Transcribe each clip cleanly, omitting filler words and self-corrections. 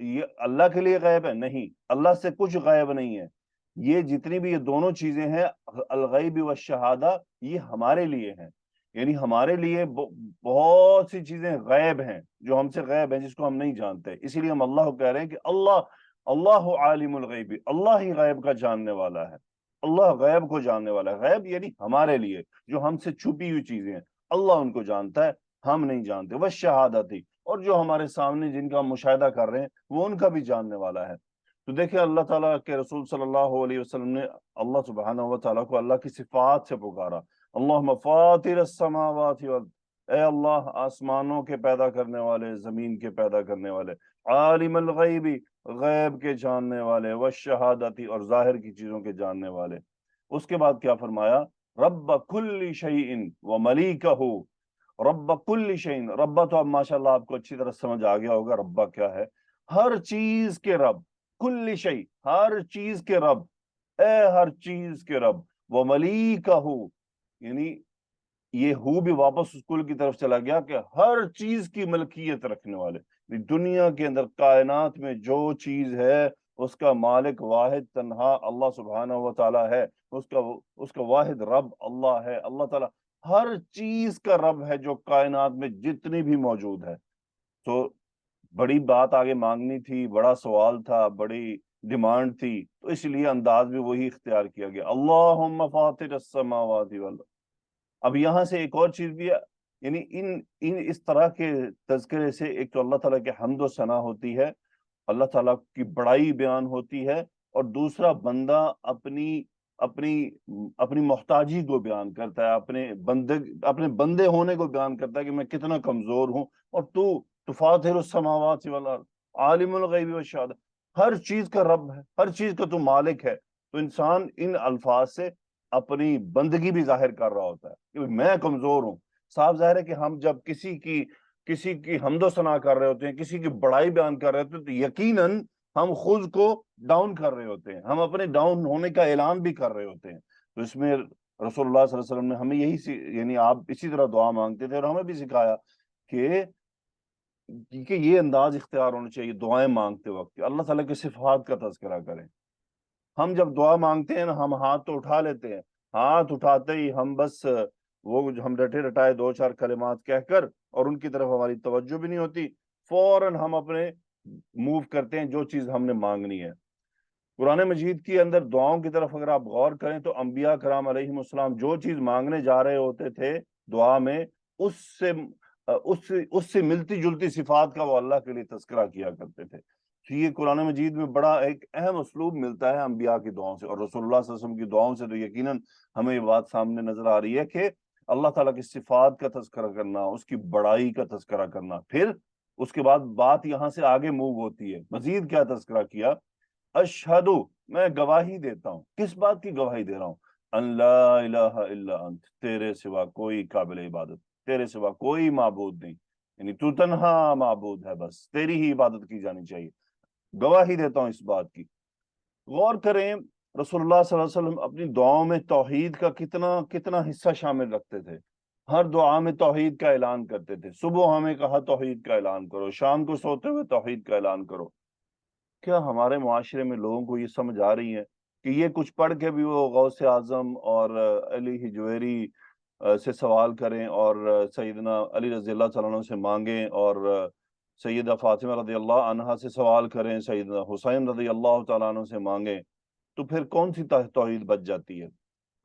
یہ اللہ کے لیے غیب ہے؟ نہیں، اللہ سے کچھ غیب نہیں ہے. یہ جتنی بھی یہ دونوں چیزیں ہیں، الغیب والشہادہ، یہ ہمارے لیے ہیں. یعنی ہمارے لیے بہت سی چیزیں غیب ہیں جو ہم سے غیب ہیں، جس کو ہم نہیں جانتے. اسی لیے ہم اللہ کو کہہ رہے ہیں کہ اللہ عالم الغیب، اللہ ہی غیب کا جاننے والا ہے. اللہ غیب کو جاننے والا ہے. غیب یعنی ہمارے لیے جو ہم سے چھپی ہوئی چیزیں ہیں، اللہ ان کو جانتا ہے، ہم نہیں جانتے. وہ شہادت ہی، اور جو ہمارے سامنے جن کا ہم مشاہدہ کر رہے ہیں وہ ان کا بھی جاننے والا ہے. تو دیکھیں اللہ تعالیٰ کے رسول صلی اللہ علیہ وسلم نے اللہ سبحانہ و تعالیٰ کو اللہ کی صفات سے پکارا. اللہم فاطر السماوات والارض، اے اللہ آسمانوں کے پیدا کرنے والے، زمین کے پیدا کرنے والے. عالم الغیب، غیب کے جاننے والے. والشہادتی، اور ظاہر کی چیزوں کے جاننے والے. اس کے بعد کیا فرمایا؟ رب کل شیء وملیکہ. رب کل شیء، رب تو اب ماشاءاللہ آپ کو اچھی طرح سمجھ آ گیا ہوگا رب کیا ہے. ہر چیز کے رب، کل شیء، ہر چیز کے رب، اے ہر چیز کے رب. وملیکہ، یعنی یہ ہو بھی واپس اسکول کی طرف چلا گیا کہ ہر چیز کی ملکیت رکھنے والے. دنیا کے اندر کائنات میں جو چیز ہے اس کا مالک واحد تنہا اللہ سبحانہ و تعالیٰ ہے. اس کا واحد رب اللہ ہے. اللہ تعالیٰ ہر چیز کا رب ہے جو کائنات میں جتنی بھی موجود ہے. تو بڑی بات آگے مانگنی تھی، بڑا سوال تھا، بڑی ڈیمانڈ تھی، تو اس لیے انداز بھی وہی اختیار کیا گیا. اللہم فاطر السماوات والارض. اب یہاں سے ایک اور چیز بھی ہے، یعنی اس طرح کے تذکرے سے ایک تو اللہ تعالیٰ کے حمد و ثنا ہوتی ہے، اللہ تعالیٰ کی بڑائی بیان ہوتی ہے، اور دوسرا بندہ اپنی اپنی اپنی محتاجی کو بیان کرتا ہے، اپنے بندے ہونے کو بیان کرتا ہے کہ میں کتنا کمزور ہوں. اور تو فاطر السماوات والارض، عالم الغیب والشہادہ، ہر چیز کا رب ہے، ہر چیز کا تو مالک ہے. تو انسان ان الفاظ سے اپنی بندگی بھی ظاہر کر رہا ہوتا ہے کہ میں کمزور ہوں. صاف ظاہر ہے کہ ہم جب کسی کی حمد و ثنا کر رہے ہوتے ہیں، کسی کی بڑائی بیان کر رہے ہوتے ہیں، تو یقیناً ہم خود کو ڈاؤن کر رہے ہوتے ہیں، ہم اپنے ڈاؤن ہونے کا اعلان بھی کر رہے ہوتے ہیں. تو اس میں رسول اللہ صلی اللہ علیہ وسلم نے ہمیں یعنی آپ اسی طرح دعا مانگتے تھے، اور ہمیں بھی سکھایا کہ یہ انداز اختیار ہونا چاہیے دعائیں مانگتے وقت کہ اللہ تعالیٰ کے صفات کا تذکرہ کریں. ہم جب دعا مانگتے ہیں نا، ہم ہاتھ تو اٹھا لیتے ہیں، ہاتھ اٹھاتے ہی ہم بس ہم رٹے رٹائے دو چار کلمات کہہ کر، اور ان کی طرف ہماری توجہ بھی نہیں ہوتی، فوراً ہم اپنے موو کرتے ہیں جو چیز ہم نے مانگنی ہے. قرآن مجید کے اندر دعاؤں کی طرف اگر آپ غور کریں تو انبیاء کرام علیہ السلام جو چیز مانگنے جا رہے ہوتے تھے دعا میں، اس سے اس سے ملتی جلتی صفات کا وہ اللہ کے لیے تذکرہ کیا کرتے تھے. تو یہ قرآن مجید میں بڑا ایک اہم اسلوب ملتا ہے انبیاء کی دعاؤں سے، اور رسول اللہ صلی اللہ علیہ وسلم کی دعاؤں سے تو یقیناً ہمیں یہ بات سامنے نظر آ رہی ہے کہ اللہ تعالیٰ کی صفات کا تذکرہ کرنا، اس کی بڑائی کا تذکرہ کرنا. پھر اس کے بعد بات یہاں سے آگے موو ہوتی ہے. مزید کیا تذکرہ کیا؟ اشہدو، میں گواہی دیتا ہوں. کس بات کی گواہی دے رہا ہوں؟ ان لا الہ الا انت، تیرے سوا کوئی قابل عبادت، تیرے سوا کوئی معبود نہیں، یعنی تو تنہا معبود ہے، بس تیری ہی عبادت کی جانی چاہیے. گواہی دیتا ہوں اس بات کی. غور کریں رسول اللہ صلی اللہ علیہ وسلم اپنی دعاؤں میں توحید کا کتنا حصہ شامل رکھتے تھے. ہر دعا میں توحید کا اعلان کرتے تھے. صبح ہمیں کہا توحید کا اعلان کرو، شام کو سوتے ہوئے توحید کا اعلان کرو. کیا ہمارے معاشرے میں لوگوں کو یہ سمجھ آ رہی ہے کہ یہ کچھ پڑھ کے بھی وہ غوث اعظم اور علی حجویری سے سوال کریں، اور سیدنا علی رضی اللہ تعالیٰ عنہ سے مانگیں، اور سیدہ فاطمہ رضی اللہ عنہا سے سوال کریں، سیدنا حسین رضی اللہ تعالیٰ عنہ سے مانگیں؟ تو پھر کون سی توحید بچ جاتی ہے؟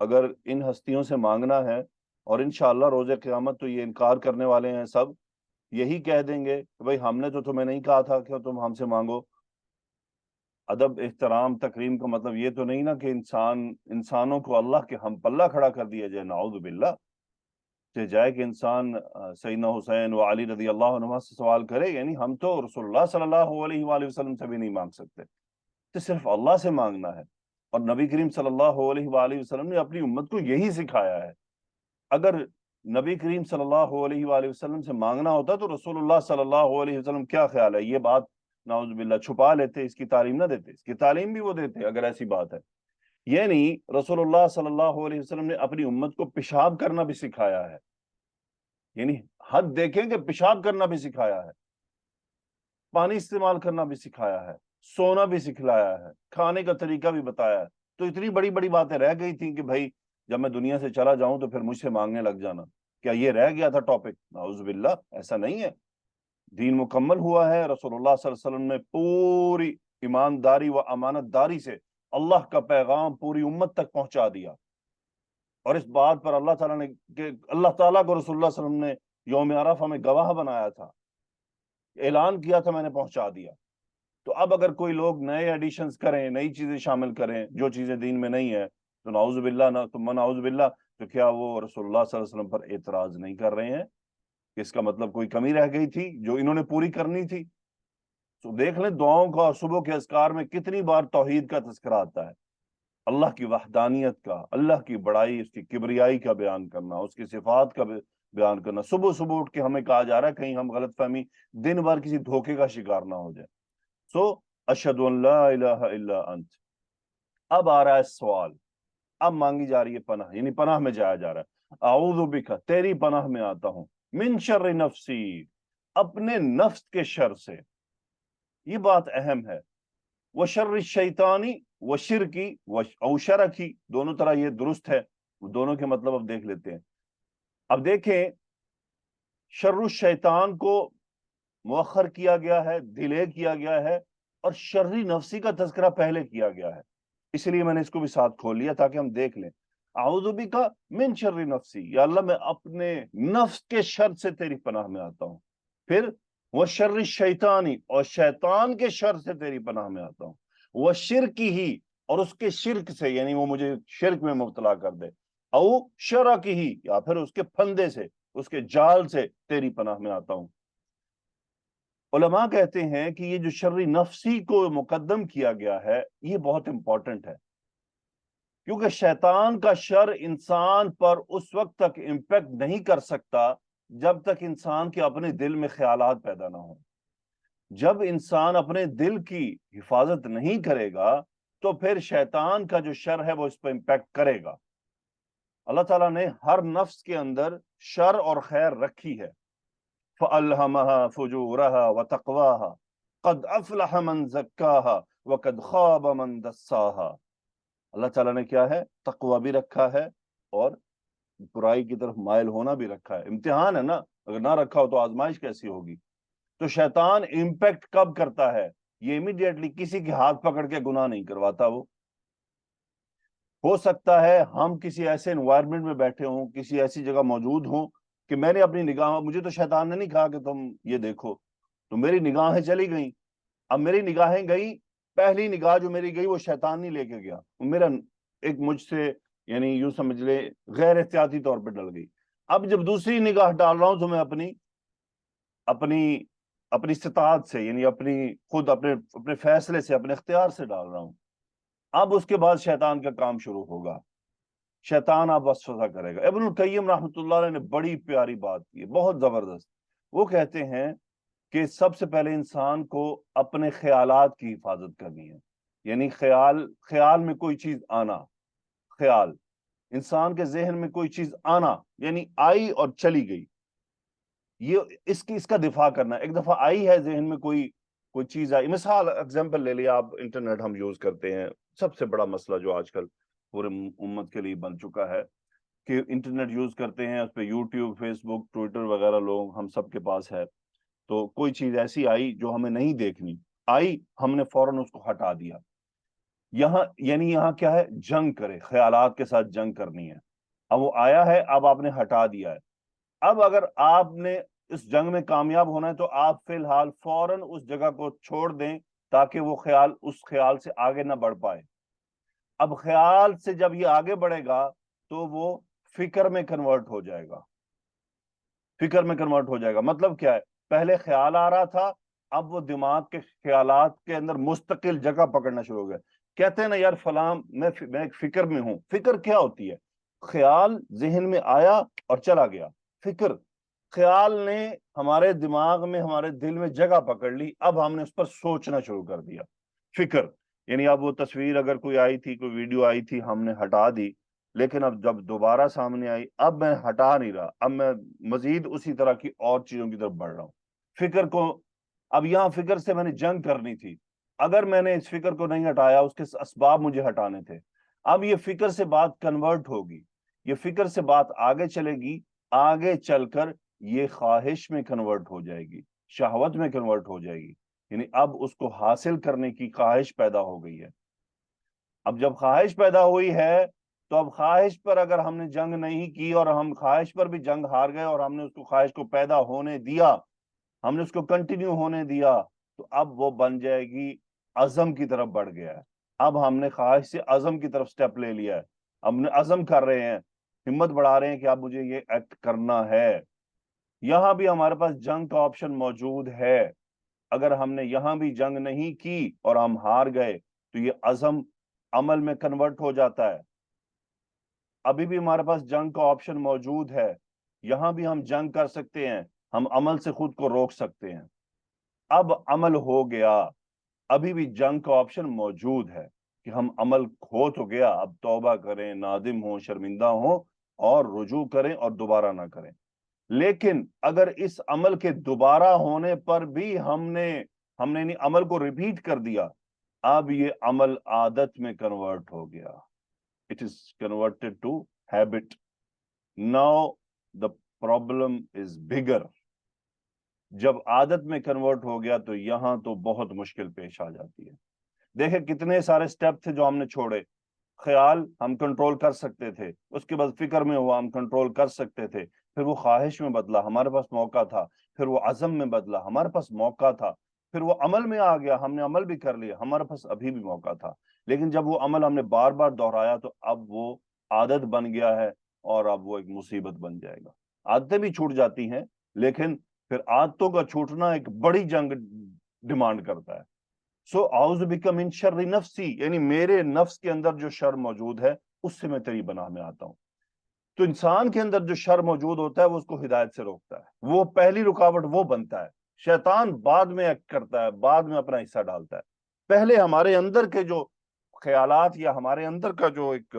اگر ان ہستیوں سے مانگنا ہے، اور انشاءاللہ روز قیامت تو یہ انکار کرنے والے ہیں سب، یہی کہہ دیں گے کہ بھائی ہم نے تو تمہیں نہیں کہا تھا کہ تم ہم سے مانگو. ادب احترام تکریم کا مطلب یہ تو نہیں نا کہ انسانوں کو اللہ کے ہم پلہ کھڑا کر دیا جائے، نعوذ باللہ. کہ جائے کہ انسان سیدنا حسین و علی رضی اللہ عنہ سے سوال کرے، یعنی ہم تو رسول اللہ صلی اللہ علیہ وآلہ وسلم سے بھی نہیں مانگ سکتے، تو صرف اللہ سے مانگنا ہے. اور نبی کریم صلی اللہ علیہ وآلہ وسلم نے اپنی امت کو یہی سکھایا ہے. اگر نبی کریم صلی اللہ علیہ وآلہ وسلم سے مانگنا ہوتا تو رسول اللہ صلی اللہ علیہ وسلم کیا خیال ہے یہ بات نعوذ باللہ چھپا لیتے، اس کی تعلیم نہ دیتے؟ اس کی تعلیم بھی وہ دیتے اگر ایسی بات ہے. یعنی رسول اللہ صلی اللہ علیہ وسلم نے اپنی امت کو پیشاب کرنا بھی سکھایا ہے. یعنی حد دیکھیں کہ پیشاب کرنا بھی سکھایا ہے. پانی استعمال کرنا بھی سکھایا ہے، سونا بھی سکھلایا ہے، کھانے کا طریقہ بھی بتایا ہے۔ تو اتنی بڑی بڑی باتیں رہ گئی تھیں کہ بھائی جب میں دنیا سے چلا جاؤں تو پھر مجھ سے مانگنے لگ جانا۔ کیا یہ رہ گیا تھا ٹاپک؟ نعوذ باللہ، ایسا نہیں ہے۔ دین مکمل ہوا ہے، رسول اللہ صلی اللہ علیہ وسلم نے پوری ایمانداری و امانت داری سے اللہ کا پیغام پوری امت تک پہنچا دیا، اور اس بات پر اللہ تعالیٰ نے کہ اللہ تعالیٰ کو رسول اللہ صلی اللہ علیہ وسلم نے یوم عرفہ میں گواہ بنایا تھا، اعلان کیا تھا میں نے پہنچا دیا۔ تو اب اگر کوئی لوگ نئے ایڈیشنز کریں، نئی چیزیں شامل کریں جو چیزیں دین میں نہیں ہیں، تو نعوذ باللہ، نعوذ باللہ، تو کیا وہ رسول اللہ صلی اللہ علیہ وسلم پر اعتراض نہیں کر رہے ہیں؟ اس کا مطلب کوئی کمی رہ گئی تھی جو انہوں نے پوری کرنی تھی؟ تو دیکھ لیں دعاؤں کا اور صبح کے اذکار میں کتنی بار توحید کا تذکرہ آتا ہے، اللہ کی وحدانیت کا، اللہ کی بڑائی، اس کی کبریائی کا بیان کرنا، اس کی صفات کا بیان کرنا۔ صبح صبح اٹھ کے ہمیں کہا جا رہا ہے کہیں ہم غلط فہمی دن بھر کسی دھوکے کا شکار نہ ہو جائے۔ سو اشہد ان لا الہ الا انت۔ اب آ رہا ہے سوال، اب مانگی جا رہی ہے پناہ، یعنی پناہ میں جایا جا رہا ہے۔ اعوذ بک، تیری پناہ میں آتا ہوں، من شر نفسی، اپنے نفس کے شر سے۔ یہ بات اہم ہے۔ وشر الشیطانی، وشرکی، او شرکی، دونوں طرح یہ درست ہے، دونوں کے مطلب اب دیکھ لیتے ہیں۔ اب دیکھیں، شر الشیطان کو مؤخر کیا گیا ہے، ڈیلے کیا گیا ہے، اور شرری نفسی کا تذکرہ پہلے کیا گیا ہے۔ اس لیے میں نے اس کو بھی ساتھ کھول لیا تاکہ ہم دیکھ لیں۔ اعوذ بک من شر نفسی، یا اللہ میں اپنے نفس کے شر سے تیری پناہ میں آتا ہوں۔ پھر وشر الشیطانی، اور شیطان کے شر سے تیری پناہ میں آتا ہوں، وشرکی ہی، اور اس کے شرک سے، یعنی وہ مجھے شرک میں مبتلا کر دے، او شرکی ہی، یا پھر اس کے پھندے سے، اس کے جال سے تیری پناہ میں آتا ہوں۔ علماء کہتے ہیں کہ یہ جو شر نفسی کو مقدم کیا گیا ہے یہ بہت امپورٹنٹ ہے، کیونکہ شیطان کا شر انسان پر اس وقت تک امپیکٹ نہیں کر سکتا جب تک انسان کے اپنے دل میں خیالات پیدا نہ ہوں۔ جب انسان اپنے دل کی حفاظت نہیں کرے گا تو پھر شیطان کا جو شر ہے وہ اس پہ امپیکٹ کرے گا۔ اللہ تعالیٰ نے ہر نفس کے اندر شر اور خیر رکھی ہے۔ فَأَلْهَمَهَا فُجُورَهَا وَتَقْوَاهَا قَدْ أَفْلَحَ مَنْ زَكَّاهَا وَقَدْ خَابَ مَنْ دَسَّاهَا۔ اللہ تعالیٰ نے کیا ہے؟ تقوی بھی رکھا ہے اور برائی کی طرف مائل ہونا بھی رکھا ہے۔ امتحان ہے نا، اگر نہ رکھا ہو تو آزمائش کیسی ہوگی؟ تو شیطان امپیکٹ کب کرتا ہے؟ یہ امیڈیٹلی کسی کے ہاتھ پکڑ کے گناہ نہیں کرواتا۔ وہ ہو سکتا ہے ہم کسی ایسے انوائرمنٹ میں بیٹھے ہوں، کسی ایسی جگہ موجود ہوں کہ میں نے اپنی نگاہ، مجھے تو شیطان نے نہیں کہا کہ تم یہ دیکھو، تو میری نگاہیں چلی گئیں۔ اب میری نگاہیں گئی، پہلی نگاہ جو میری گئی وہ شیطان نہیں لے کے گیا، میرا ایک مجھ سے، یعنی یوں سمجھ لے غیر احتیاطی طور پہ ڈل گئی۔ اب جب دوسری نگاہ ڈال رہا ہوں تو میں اپنی اپنی اپنی استطاعت سے، یعنی خود اپنے فیصلے سے، اپنے اختیار سے ڈال رہا ہوں۔ اب اس کے بعد شیطان کا کام شروع ہوگا، شیطان اب وسوسہ کرے گا۔ ابن القیم رحمۃ اللہ علیہ نے بڑی پیاری بات کی ہے، بہت زبردست۔ وہ کہتے ہیں کہ سب سے پہلے انسان کو اپنے خیالات کی حفاظت کرنی ہے، یعنی خیال میں کوئی چیز آنا، خیال انسان کے ذہن میں کوئی چیز آنا، یعنی آئی اور چلی گئی، یہ اس کا دفاع کرنا۔ ایک دفعہ آئی ہے ذہن میں کوئی چیز آئی، مثال ایگزامپل لے لیا آپ، انٹرنیٹ ہم یوز کرتے ہیں، سب سے بڑا مسئلہ جو آج کل پورے امت کے لیے بن چکا ہے کہ انٹرنیٹ یوز کرتے ہیں، اس پہ یوٹیوب، فیس بک، ٹویٹر وغیرہ لوگ ہم سب کے پاس ہے۔ تو کوئی چیز ایسی آئی جو ہمیں نہیں دیکھنی آئی، ہم نے فوراً اس کو ہٹا دیا۔ یہاں کیا ہے؟ جنگ کرے، خیالات کے ساتھ جنگ کرنی ہے۔ اب وہ آیا ہے، اب آپ نے ہٹا دیا ہے۔ اب اگر آپ نے اس جنگ میں کامیاب ہونا ہے تو آپ فی الحال فوراً اس جگہ کو چھوڑ دیں تاکہ وہ اس خیال سے آگے نہ بڑھ پائے۔ اب خیال سے جب یہ آگے بڑھے گا تو وہ فکر میں کنورٹ ہو جائے گا، فکر میں کنورٹ ہو جائے گا۔ مطلب کیا ہے؟ پہلے خیال آ رہا تھا، اب وہ دماغ کے خیالات کے اندر مستقل جگہ پکڑنا شروع ہو گیا۔ کہتے ہیں نا یار فلاں میں ایک فکر میں ہوں۔ فکر کیا ہوتی ہے؟ خیال ذہن میں آیا اور چلا گیا، فکر، خیال نے ہمارے دماغ میں، ہمارے دل میں جگہ پکڑ لی، اب ہم نے اس پر سوچنا شروع کر دیا۔ فکر یعنی اب وہ تصویر اگر کوئی آئی تھی، کوئی ویڈیو آئی تھی، ہم نے ہٹا دی، لیکن اب جب دوبارہ سامنے آئی اب میں ہٹا نہیں رہا، اب میں مزید اسی طرح کی اور چیزوں کی طرف بڑھ رہا ہوں۔ فکر کو اب یہاں فکر سے میں نے جنگ کرنی تھی، اگر میں نے اس فکر کو نہیں ہٹایا، اس کے اسباب مجھے ہٹانے تھے، اب یہ فکر سے بات کنورٹ ہوگی، یہ فکر سے بات آگے چلے گی، آگے چل کر یہ خواہش میں کنورٹ ہو جائے گی، شہوت میں کنورٹ ہو جائے گی، یعنی اب اس کو حاصل کرنے کی خواہش پیدا ہو گئی ہے۔ اب جب خواہش پیدا ہوئی ہے تو اب خواہش پر اگر ہم نے جنگ نہیں کی اور ہم خواہش پر بھی جنگ ہار گئے اور ہم نے اس کو خواہش کو پیدا ہونے دیا، ہم نے اس کو کنٹینیو ہونے دیا، تو اب وہ بن جائے گی عزم کی طرف بڑھ گیا ہے۔ اب ہم نے خواہش سے عزم کی طرف سٹیپ لے لیا ہے، ہم نے عزم کر رہے ہیں، ہمت بڑھا رہے ہیں کہ اب مجھے یہ ایکٹ کرنا ہے۔ یہاں بھی ہمارے پاس جنگ کا آپشن موجود ہے، اگر ہم نے یہاں بھی جنگ نہیں کی اور ہم ہار گئے تو یہ عزم عمل میں کنورٹ ہو جاتا ہے۔ ابھی بھی ہمارے پاس جنگ کا آپشن موجود ہے، یہاں بھی ہم جنگ کر سکتے ہیں، ہم عمل سے خود کو روک سکتے ہیں۔ اب عمل ہو گیا، ابھی بھی جنگ کا آپشن موجود ہے کہ ہم عمل ہو تو گیا، اب توبہ کریں، نادم ہوں، شرمندہ ہوں اور رجوع کریں اور دوبارہ نہ کریں۔ لیکن اگر اس عمل کے دوبارہ ہونے پر بھی ہم نے عمل کو ریپیٹ کر دیا، اب یہ عمل عادت میں کنورٹ ہو گیا، it is converted to habit. Now the problem is bigger. جب عادت میں کنورٹ ہو گیا تو یہاں تو بہت مشکل پیش آ جاتی ہے۔ دیکھیں کتنے سارے سٹیپ تھے جو ہم نے چھوڑے، خیال ہم کنٹرول کر سکتے تھے، اس کے بعد فکر میں ہوا ہم کنٹرول کر سکتے تھے، پھر وہ خواہش میں بدلا، ہمارے پاس موقع تھا، پھر وہ عزم میں بدلا، ہمارے پاس موقع تھا، پھر وہ عمل میں آ گیا، ہم نے عمل بھی کر لیا، ہمارے پاس ابھی بھی موقع تھا۔ لیکن جب وہ عمل ہم نے بار بار دہرایا تو اب وہ عادت بن گیا ہے اور اب وہ ایک مصیبت بن جائے گا۔ عادتیں بھی چھوٹ جاتی ہیں لیکن پھر عادتوں کا چھوٹنا ایک بڑی جنگ ڈیمانڈ کرتا ہے۔ سو اعوذ بک من شر نفسی، یعنی میرے نفس کے اندر جو شر موجود ہے اس سے میں تیری پناہ میں آتا ہوں۔ تو انسان کے اندر جو شر موجود ہوتا ہے وہ اس کو ہدایت سے روکتا ہے، وہ پہلی رکاوٹ وہ بنتا ہے۔ شیطان بعد میں ایکٹ کرتا ہے، بعد میں اپنا حصہ ڈالتا ہے، پہلے ہمارے اندر کے جو خیالات یا ہمارے اندر کا جو ایک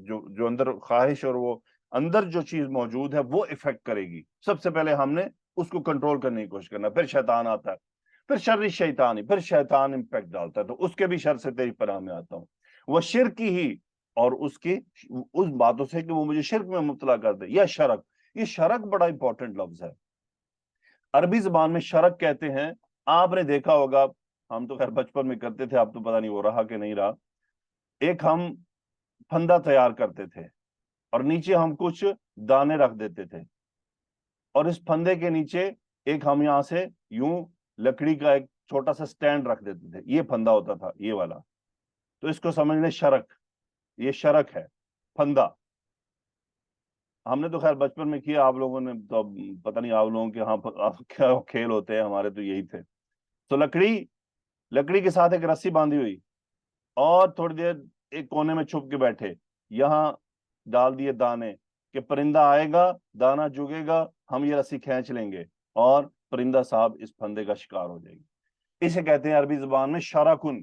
جو اندر خواہش اور وہ اندر جو چیز موجود ہے وہ افیکٹ کرے گی، سب سے پہلے ہم نے اس کو کنٹرول کرنے کی کوشش کرنا، پھر شیطان آتا ہے، پھر شر شیطانی، پھر شیطان امپیکٹ ڈالتا ہے، تو اس کے بھی شر سے تیری پناہ میں آتا ہوں۔ وہ شرک ہی اور اس باتوں سے کہ وہ مجھے شرک میں مبتلا کر دے، یا شرک، یہ شرک بڑا امپورٹنٹ لفظ ہے۔ عربی زبان میں شرک کہتے ہیں، آپ نے دیکھا ہوگا، ہم تو خیر بچپن میں کرتے تھے، اب تو پتہ نہیں وہ رہا کہ نہیں رہا، ایک ہم پھندا تیار کرتے تھے اور نیچے ہم کچھ دانے رکھ دیتے تھے، اور اس پھندے کے نیچے ایک ہم یہاں سے یوں لکڑی کا ایک چھوٹا سا سٹینڈ رکھ دیتے تھے، یہ پھندا ہوتا تھا یہ والا، تو اس کو سمجھ لیں شرک، یہ شرک ہے، پھندا۔ ہم نے تو خیر بچپن میں کیا، آپ لوگوں نے تو پتہ نہیں، آپ لوگوں کے ہاں کیا کھیل ہوتے ہیں، ہمارے تو یہی تھے۔ تو لکڑی کے ساتھ ایک رسی باندھی ہوئی اور تھوڑی دیر ایک کونے میں چھپ کے بیٹھے، یہاں ڈال دیے دانے کہ پرندہ آئے گا، دانا چگے گا، ہم یہ رسی کھینچ لیں گے اور پرندہ صاحب اس پھندے کا شکار ہو جائے گی۔ اسے کہتے ہیں عربی زبان میں شرکن،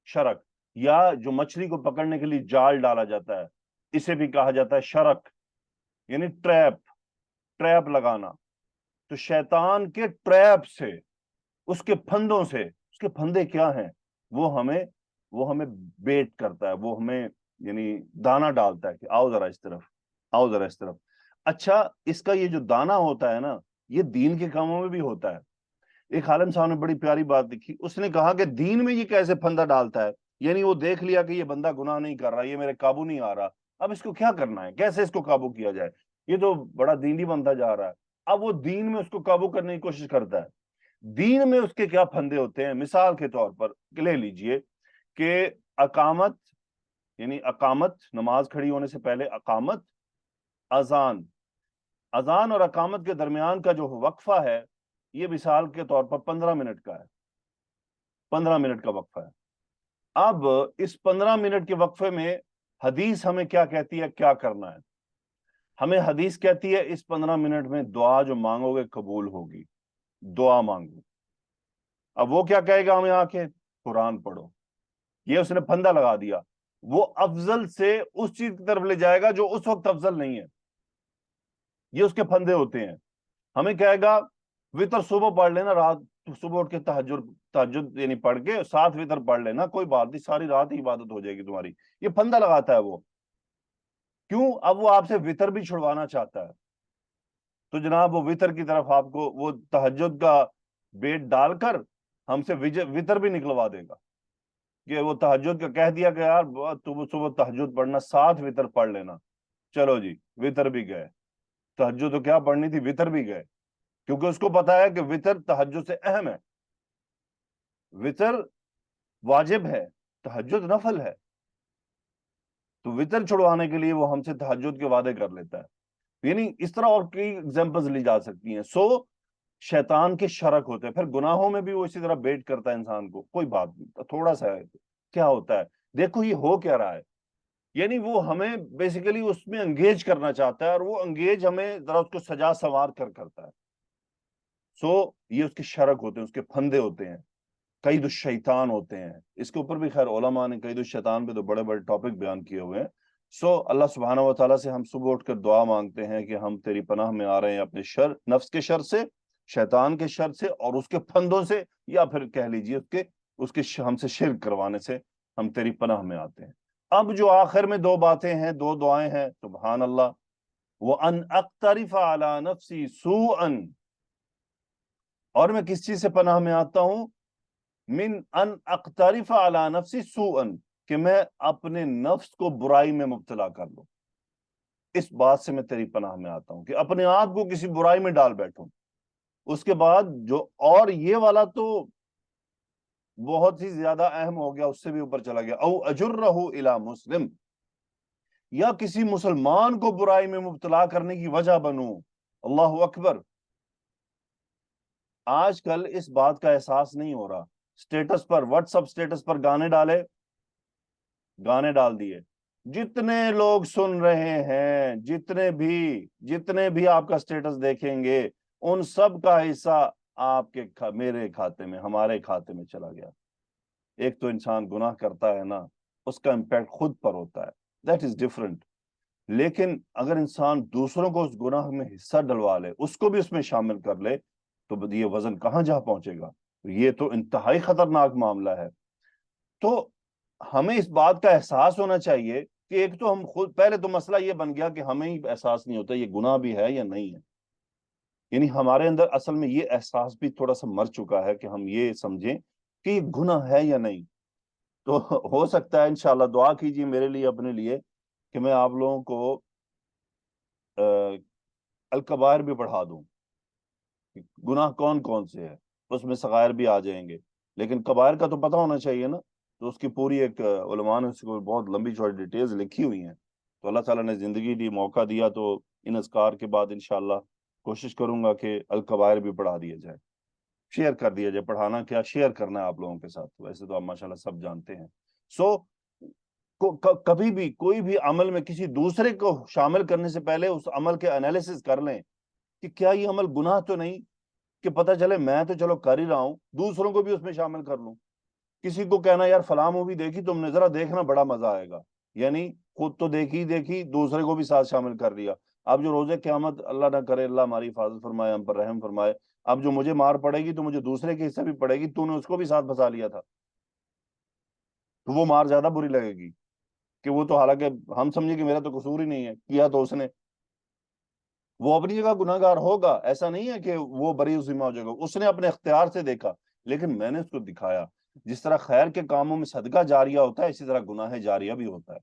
شرک، یا جو مچھلی کو پکڑنے کے لیے جال ڈالا جاتا ہے اسے بھی کہا جاتا ہے شرک، یعنی ٹریپ لگانا۔ تو شیطان کے ٹریپ سے، اس کے پھندوں سے، اس کے پھندے کیا ہیں، وہ ہمیں بیٹ کرتا ہے، وہ ہمیں یعنی دانا ڈالتا ہے کہ آؤ ذرا اس طرف، آؤ ذرا اس طرف۔ اچھا، اس کا یہ جو دانا ہوتا ہے نا، یہ دین کے کاموں میں بھی ہوتا ہے۔ ایک عالم صاحب نے بڑی پیاری بات لکھی، اس نے کہا کہ دین میں یہ کیسے پھندا ڈالتا ہے، یعنی وہ دیکھ لیا کہ یہ بندہ گناہ نہیں کر رہا، یہ میرے قابو نہیں آ رہا، اب اس کو کیا کرنا ہے، کیسے اس کو قابو کیا جائے، یہ تو بڑا دینی بنتا جا رہا ہے، اب وہ دین میں اس کو قابو کرنے کی کوشش کرتا ہے۔ دین میں اس کے کیا پھندے ہوتے ہیں، مثال کے طور پر لے لیجئے کہ اقامت، یعنی اقامت، نماز کھڑی ہونے سے پہلے اقامت، اذان اور اقامت کے درمیان کا جو وقفہ ہے، یہ مثال کے طور پر 15 منٹ کا ہے، 15 منٹ کا وقفہ ہے۔ اب اس 15 منٹ کے وقفے میں حدیث ہمیں کیا کہتی ہے کیا کرنا ہے؟ ہمیں حدیث کہتی ہے اس 15 منٹ میں دعا جو مانگو گے قبول ہوگی، دعا مانگو۔ اب وہ کیا کہے گا ہمیں آ کے؟ قرآن پڑھو۔ یہ اس نے پھندا لگا دیا، وہ افضل سے اس چیز کی طرف لے جائے گا جو اس وقت افضل نہیں ہے، یہ اس کے پھندے ہوتے ہیں۔ ہمیں کہے گا وتر صبح پڑھ لینا، رات صبح اٹھ کے تہجد یعنی پڑھ کے 7 وتر پڑھ لینا، کوئی بات نہیں، ساری رات ہی عبادت ہو جائے گی تمہاری. یہ پھندا لگاتا ہے وہ. کیوں؟ اب وہ آپ سے وتر بھی چھڑوانا چاہتا ہے. تو جناب وہ وتر کی طرف آپ کو وہ تہجد کا بیٹ ڈال کر ہم سے وتر بھی نکلوا دے گا. کہ وہ تہجد کا کہہ دیا کہ یار تم صبح تہجد پڑھنا، 7 وتر پڑھ لینا. چلو جی، وتر بھی گئے. تہجد تو کیا پڑھنی تھی، وتر بھی گئے. کیونکہ اس کو پتا ہے کہ وتر تہجد سے اہم ہے. وتر واجب ہے، تہجد نفل ہے. تو وتر چھڑوانے کے لیے وہ ہم سے تہجد کے وعدے کر لیتا ہے. یعنی اس طرح اور کئی ایگزامپلز لی جا سکتی ہیں. سو شیطان کے شرک ہوتے ہیں. پھر گناہوں میں بھی وہ اسی طرح بیٹ کرتا ہے انسان کو. کوئی بات نہیں، تھوڑا سا ہے، کیا ہوتا ہے، دیکھو یہ ہو کیا رہا ہے. یعنی وہ ہمیں بیسیکلی اس میں انگیج کرنا چاہتا ہے، اور وہ انگیج ہمیں ذرا اس کو سجا سوار کر کرتا ہے. سو یہ اس کے شرک ہوتے ہیں، اس کے پھندے ہوتے ہیں، قید الشیطان ہوتے ہیں. اس کے اوپر بھی خیر علماء نے قید الشیطان پہ تو بڑے بڑے ٹاپک بیان کیے ہوئے ہیں. سو اللہ سبحانہ و تعالیٰ سے ہم صبح اٹھ کر دعا مانگتے ہیں کہ ہم تیری پناہ میں آ رہے ہیں اپنے شر، نفس کے شر سے، شیطان کے شر سے، اور اس کے پھندوں سے، یا پھر کہہ لیجیے ہم سے شرک کروانے سے ہم تیری پناہ میں آتے ہیں. اب جو آخر میں 2 باتیں ہیں، 2 دعائیں ہیں، سبحان اللہ. وَأَنْ أَقْتَرِفَ عَلَى نَفْسِي سُوءًا، اور میں کس چیز سے پناہ میں آتا ہوں؟ من ان اقترف علی نفسی سوءا، کہ میں اپنے نفس کو برائی میں مبتلا کر لوں. اس بات سے میں تیری پناہ میں آتا ہوں کہ اپنے آپ کو کسی برائی میں ڈال بیٹھوں. اس کے بعد جو، اور یہ والا تو بہت ہی زیادہ اہم ہو گیا، اس سے بھی اوپر چلا گیا. او اجرہ الی مسلم، یا کسی مسلمان کو برائی میں مبتلا کرنے کی وجہ بنوں. اللہ اکبر. آج کل اس بات کا احساس نہیں ہو رہا. سٹیٹس پر، واٹس اپ سٹیٹس پر گانے ڈالے، گانے ڈال دیے. جتنے لوگ سن رہے ہیں، جتنے بھی آپ کا سٹیٹس دیکھیں گے، ان سب کا حصہ آپ کے میرے کھاتے میں، ہمارے کھاتے میں چلا گیا. ایک تو انسان گناہ کرتا ہے نا، اس کا امپیکٹ خود پر ہوتا ہے، دیٹ از ڈفرنٹ. لیکن اگر انسان دوسروں کو اس گناہ میں حصہ ڈلوا لے، اس کو بھی اس میں شامل کر لے، تو یہ وزن کہاں جا پہنچے گا. یہ تو انتہائی خطرناک معاملہ ہے. تو ہمیں اس بات کا احساس ہونا چاہیے کہ ایک تو ہم خود، پہلے تو مسئلہ یہ بن گیا کہ ہمیں ہی احساس نہیں ہوتا یہ گناہ بھی ہے یا نہیں ہے. یعنی ہمارے اندر اصل میں یہ احساس بھی تھوڑا سا مر چکا ہے کہ ہم یہ سمجھیں کہ یہ گناہ ہے یا نہیں. تو ہو سکتا ہے انشاءاللہ دعا کیجیے میرے لیے، اپنے لیے، کہ میں آپ لوگوں کو الکبائر بھی پڑھا دوں. گناہ کون کون سے ہیں، اس میں صغائر بھی آ جائیں گے، لیکن کبائر کا تو پتہ ہونا چاہیے نا. تو اس کی پوری ایک علماء نے اس کو بہت لمبی چوڑی ڈیٹیلز لکھی ہوئی ہیں. تو اللہ تعالیٰ نے زندگی دی، موقع دیا، تو ان اذکار کے بعد انشاءاللہ کوشش کروں گا کہ الکبائر بھی پڑھا دیا جائے، شیئر کر دیا جائے. پڑھانا کیا، شیئر کرنا ہے آپ لوگوں کے ساتھ. ویسے تو آپ ماشاءاللہ سب جانتے ہیں. سو کبھی بھی کوئی بھی عمل میں کسی دوسرے کو شامل کرنے سے پہلے اس عمل کے انالیسس کر لیں کہ کیا یہ عمل گناہ تو نہیں، کہ پتہ چلے میں تو چلو کر ہی رہا ہوں، دوسروں کو بھی اس میں شامل کر لوں. کسی کو کہنا یار فلاں مووی دیکھی تم نے، ذرا دیکھنا بڑا مزہ آئے گا، یعنی خود تو دیکھی دوسرے کو بھی ساتھ شامل کر لیا. اب جو روزے قیامت، اللہ نہ کرے، اللہ ہماری حفاظت فرمائے، ہم پر رحم فرمائے، اب جو مجھے مار پڑے گی تو مجھے دوسرے کے حصہ بھی پڑے گی، تو نے اس کو بھی ساتھ پھنسا لیا تھا، تو وہ مار زیادہ بری لگے گی. کہ وہ تو حالانکہ ہم سمجھے کہ میرا تو قصور ہی نہیں ہے، کیا تو اس نے. وہ اپنی جگہ گناہ گار ہوگا، ایسا نہیں ہے کہ وہ بری ذمہ ہو جائے گا، اس نے اپنے اختیار سے دیکھا، لیکن میں نے اس کو دکھایا. جس طرح خیر کے کاموں میں صدقہ جاریہ ہوتا ہے، اسی طرح گناہ جاریہ بھی ہوتا ہے.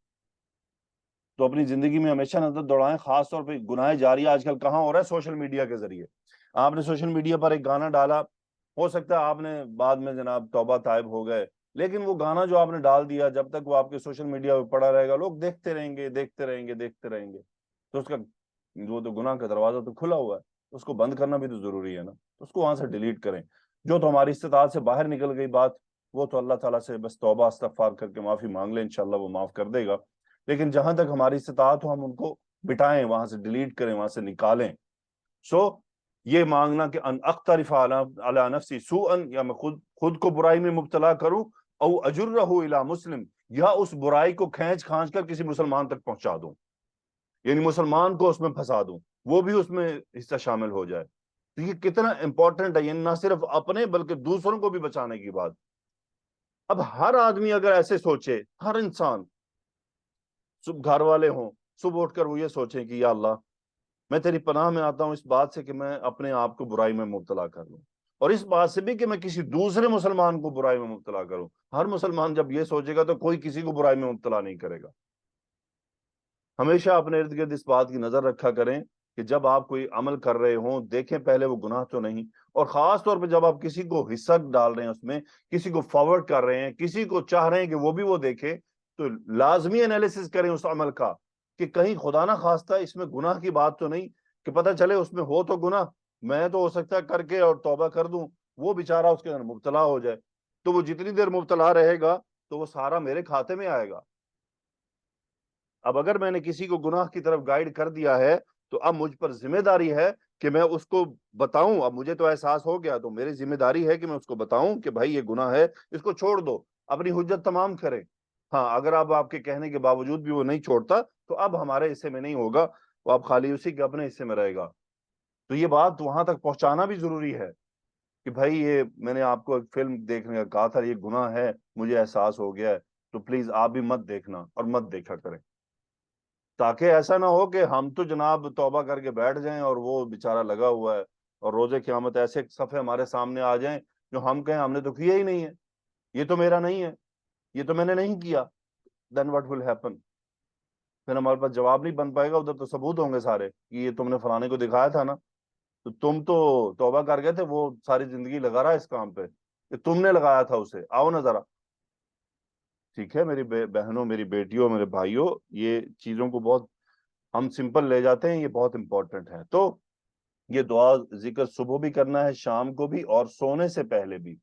تو اپنی زندگی میں ہمیشہ نظر دوڑائیں. خاص طور پہ گناہ جاریہ آج کل کہاں ہو رہا ہے؟ سوشل میڈیا کے ذریعے. آپ نے سوشل میڈیا پر ایک گانا ڈالا، ہو سکتا ہے آپ نے بعد میں جناب توبہ تائب ہو گئے، لیکن وہ گانا جو آپ نے ڈال دیا، جب تک وہ آپ کے سوشل میڈیا پہ پڑا رہے گا، لوگ دیکھتے رہیں گے، دیکھتے رہیں گے، دیکھتے رہیں گے. تو اس کا وہ تو گناہ کا دروازہ تو کھلا ہوا ہے، اس کو بند کرنا بھی تو ضروری ہے نا. اس کو وہاں سے ڈیلیٹ کریں. جو تو ہماری استطاعت سے باہر نکل گئی بات، وہ تو اللہ تعالیٰ سے بس توبہ استغفار کر کے معافی مانگ لیں، انشاءاللہ وہ معاف کر دے گا. لیکن جہاں تک ہماری استطاعت ہو، ہم ان کو بٹائیں، وہاں سے ڈیلیٹ کریں، وہاں سے نکالیں. سو یہ مانگنا کہ ان اقترف علی نفسی سوءا، یا میں خود کو برائی میں مبتلا کروں، او اجرہ الی مسلم، یا اس برائی کو کھینچ کر کسی مسلمان تک پہنچا دوں، یعنی مسلمان کو اس میں پھنسا دوں، وہ بھی اس میں حصہ شامل ہو جائے. تو یہ کتنا امپورٹنٹ ہے، یہ نہ صرف اپنے بلکہ دوسروں کو بھی بچانے کی بات۔ اب ہر آدمی اگر ایسے سوچے، ہر انسان، گھر والے ہوں، صبح اٹھ کر وہ یہ سوچیں کہ یا اللہ میں تیری پناہ میں آتا ہوں اس بات سے کہ میں اپنے آپ کو برائی میں مبتلا کر لوں، اور اس بات سے بھی کہ میں کسی دوسرے مسلمان کو برائی میں مبتلا کروں۔ ہر مسلمان جب یہ سوچے گا تو کوئی کسی کو برائی میں مبتلا نہیں کرے گا۔ ہمیشہ اپنے ارد گرد اس بات کی نظر رکھا کریں کہ جب آپ کوئی عمل کر رہے ہوں دیکھیں پہلے وہ گناہ تو نہیں، اور خاص طور پہ جب آپ کسی کو حصہ ڈال رہے ہیں اس میں، کسی کو فارورڈ کر رہے ہیں، کسی کو چاہ رہے ہیں کہ وہ بھی وہ دیکھے، تو لازمی انالیسس کریں اس عمل کا کہ کہیں خدا نہ خواستہ اس میں گناہ کی بات تو نہیں، کہ پتہ چلے اس میں ہو تو گناہ، میں تو ہو سکتا ہے کر کے اور توبہ کر دوں، وہ بیچارہ اس کے اندر مبتلا ہو جائے، تو وہ جتنی دیر مبتلا رہے گا تو وہ سارا میرے کھاتے میں آئے گا۔ اب اگر میں نے کسی کو گناہ کی طرف گائیڈ کر دیا ہے تو اب مجھ پر ذمہ داری ہے کہ میں اس کو بتاؤں۔ اب مجھے تو احساس ہو گیا تو میری ذمہ داری ہے کہ میں اس کو بتاؤں کہ بھائی یہ گناہ ہے، اس کو چھوڑ دو، اپنی حجت تمام کریں۔ ہاں اگر اب آپ کے کہنے کے باوجود بھی وہ نہیں چھوڑتا تو اب ہمارے حصے میں نہیں ہوگا، وہ اب خالی اسی کے اپنے حصے میں رہے گا۔ تو یہ بات وہاں تک پہنچانا بھی ضروری ہے کہ بھائی یہ میں نے آپ کو ایک فلم دیکھنے کا کہا تھا، یہ گناہ ہے، مجھے احساس ہو گیا ہے، تو پلیز آپ بھی مت دیکھنا اور مت دیکھا کریں، تاکہ ایسا نہ ہو کہ ہم تو جناب توبہ کر کے بیٹھ جائیں اور وہ بیچارہ لگا ہوا ہے، اور روزے قیامت ایسے صفحے ہمارے سامنے آ جائیں جو ہم کہیں ہم نے تو کیا ہی نہیں ہے، یہ تو میرا نہیں ہے، یہ تو میں نے نہیں کیا۔ دین واٹ ول ہیپن؟ پھر ہمارے پاس جواب نہیں بن پائے گا، ادھر تو ثبوت ہوں گے سارے کہ یہ تم نے فلانے کو دکھایا تھا نا، تو تم تو توبہ کر گئے تھے، وہ ساری زندگی لگا رہا ہے اس کام پہ کہ تم نے لگایا تھا اسے، آؤ نا ذرا۔ ٹھیک ہے میری بہنوں، میری بیٹیوں، میرے بھائیوں، یہ چیزوں کو بہت ہم سمپل لے جاتے ہیں، یہ بہت امپورٹنٹ ہے۔ تو یہ دعا ذکر صبح بھی کرنا ہے، شام کو بھی، اور سونے سے پہلے بھی۔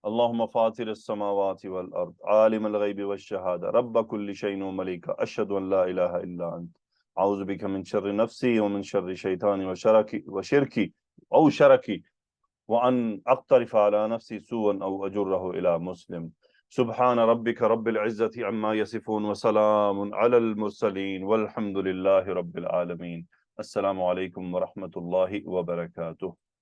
اللہم فاطر السماوات والارض عالم الغیب والشہادہ رب کل شیء وملیکہ اشہد ان لا الہ الا انت اعوذ بک من شر نفسی ومن شر شیطان وشرکی او شرکی وان اقترف على نفسی سوءا او اجرہ الى مسلم سبحان ربک رب العزة عما یصفون وسلام علی المرسلین والحمد للہ رب العالمین۔ السلام علیکم ورحمۃ اللہ وبرکاتہ۔